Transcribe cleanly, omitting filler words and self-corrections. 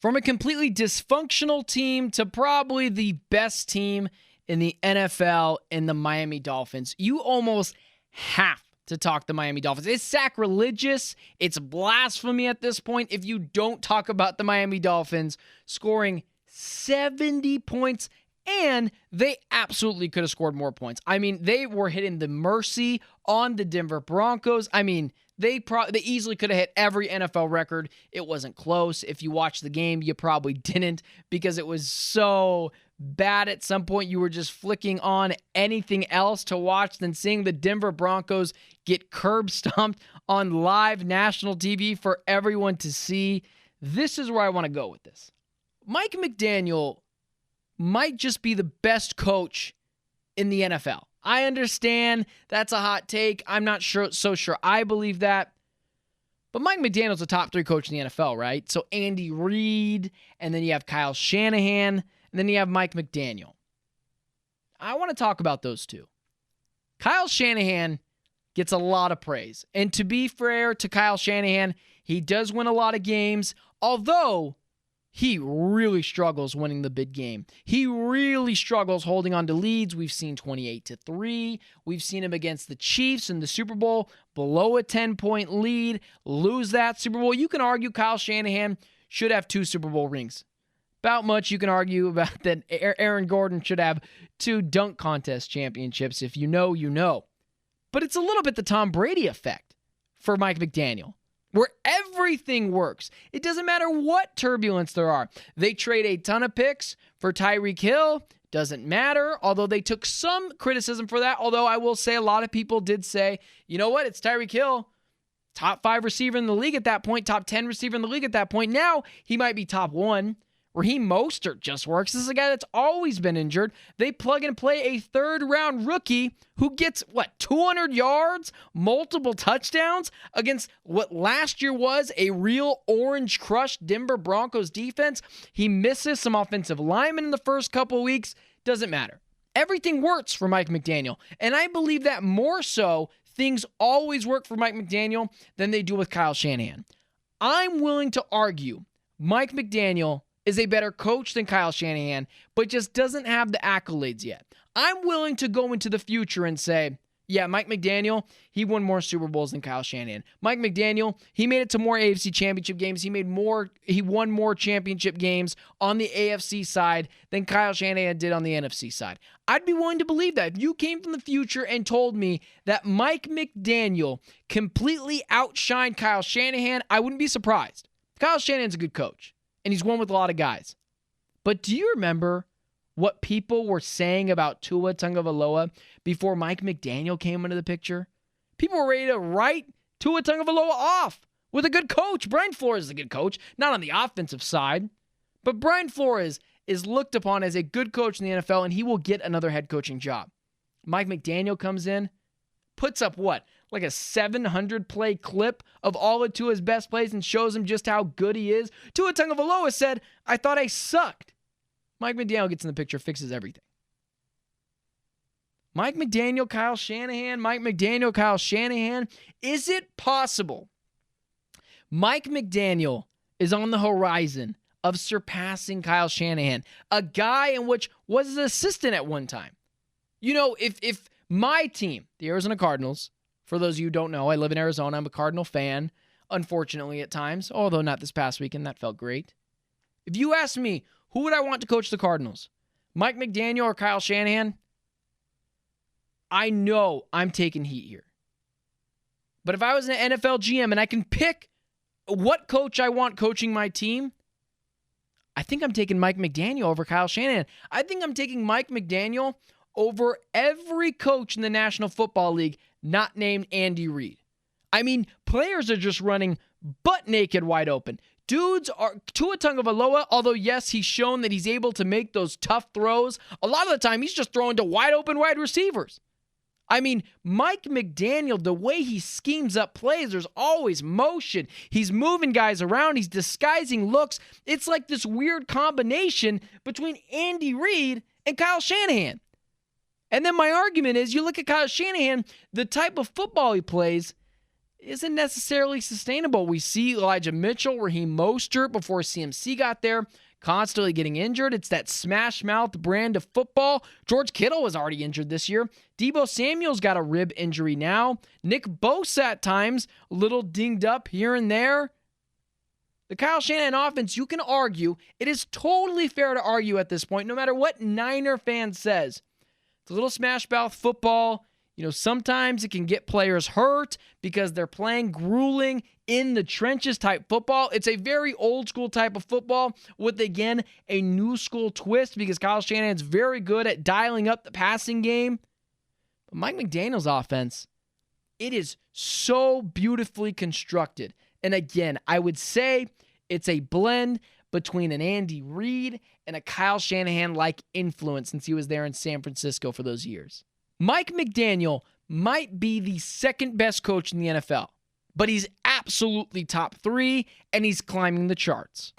From a completely dysfunctional team to probably the best team in the NFL in the Miami Dolphins. You almost have to talk the Miami Dolphins. It's sacrilegious. It's blasphemy at this point if you don't talk about the Miami Dolphins scoring 70 points, and they absolutely could have scored more points. I mean, they were hitting the mercy on the Denver Broncos. I mean, they easily could have hit every NFL record. It wasn't close. If you watched the game, you probably didn't because it was so bad at some point. You were just flicking on anything else to watch than seeing the Denver Broncos get curb stomped on live national TV for everyone to see. This is where I want to go with this. Mike McDaniel might just be the best coach in the NFL. I understand that's a hot take. I'm not so sure I believe that. But Mike McDaniel's a top 3 coach in the NFL, right? So Andy Reid, and then you have Kyle Shanahan, and then you have Mike McDaniel. I want to talk about those two. Kyle Shanahan gets a lot of praise. And to be fair to Kyle Shanahan, he does win a lot of games, although he really struggles winning the big game. He really struggles holding on to leads. We've seen 28-3. We've seen him against the Chiefs in the Super Bowl, below a 10-point lead, lose that Super Bowl. You can argue Kyle Shanahan should have 2 Super Bowl rings. About much you can argue about that Aaron Gordon should have 2 dunk contest championships. If you know, you know. But it's a little bit the Tom Brady effect for Mike McDaniel, where everything works. It doesn't matter what turbulence there are. They trade a ton of picks for Tyreek Hill. Doesn't matter, although they took some criticism for that. Although I will say a lot of people did say, you know what, it's Tyreek Hill. Top 5 receiver in the league at that point. Top 10 receiver in the league at that point. Now he might be top 1. Raheem Mostert just works. This is a guy that's always been injured. They plug and play a 3rd-round rookie who gets, 200 yards, multiple touchdowns against what last year was a real orange-crushed Denver Broncos defense. He misses some offensive linemen in the first couple weeks. Doesn't matter. Everything works for Mike McDaniel. And I believe that more so, things always work for Mike McDaniel than they do with Kyle Shanahan. I'm willing to argue Mike McDaniel is a better coach than Kyle Shanahan, but just doesn't have the accolades yet. I'm willing to go into the future and say, yeah, Mike McDaniel, he won more Super Bowls than Kyle Shanahan. Mike McDaniel, he made it to more AFC championship games. He won more championship games on the AFC side than Kyle Shanahan did on the NFC side. I'd be willing to believe that. If you came from the future and told me that Mike McDaniel completely outshined Kyle Shanahan, I wouldn't be surprised. Kyle Shanahan's a good coach, and he's won with a lot of guys. But do you remember what people were saying about Tua Tagovailoa before Mike McDaniel came into the picture? People were ready to write Tua Tagovailoa off with a good coach. Brian Flores is a good coach, not on the offensive side, but Brian Flores is looked upon as a good coach in the NFL, and he will get another head coaching job. Mike McDaniel comes in, puts up what? Like a 700-play clip of all of Tua's best plays and shows him just how good he is. Tua Tagovailoa said, I thought I sucked. Mike McDaniel gets in the picture, fixes everything. Mike McDaniel, Kyle Shanahan, Mike McDaniel, Kyle Shanahan. Is it possible Mike McDaniel is on the horizon of surpassing Kyle Shanahan, a guy in which was his assistant at one time? You know, if my team, the Arizona Cardinals, for those of you who don't know, I live in Arizona. I'm a Cardinal fan, unfortunately at times, although not this past weekend. That felt great. If you ask me, who would I want to coach the Cardinals? Mike McDaniel or Kyle Shanahan? I know I'm taking heat here. But if I was an NFL GM and I can pick what coach I want coaching my team, I think I'm taking Mike McDaniel over Kyle Shanahan. I think I'm taking Mike McDaniel over every coach in the National Football League not named Andy Reid. I mean, players are just running butt naked wide open. Dudes are Tua Tagovailoa, although yes, he's shown that he's able to make those tough throws. A lot of the time, he's just throwing to wide open wide receivers. I mean, Mike McDaniel, the way he schemes up plays, there's always motion. He's moving guys around. He's disguising looks. It's like this weird combination between Andy Reid and Kyle Shanahan. And then my argument is, you look at Kyle Shanahan, the type of football he plays, isn't necessarily sustainable. We see Elijah Mitchell, Raheem Mostert before CMC got there, constantly getting injured. It's that smash mouth brand of football. George Kittle was already injured this year. Deebo Samuel's got a rib injury now. Nick Bosa at times, a little dinged up here and there. The Kyle Shanahan offense, you can argue, it is totally fair to argue at this point, no matter what Niner fan says. It's a little smash mouth football. Sometimes it can get players hurt because they're playing grueling in the trenches type football. It's a very old school type of football with, again, a new school twist because Kyle Shanahan's very good at dialing up the passing game. But Mike McDaniel's offense, it is so beautifully constructed. And again, I would say it's a blend between an Andy Reid and a Kyle Shanahan-like influence since he was there in San Francisco for those years. Mike McDaniel might be the second best coach in the NFL, but he's absolutely top 3, and he's climbing the charts.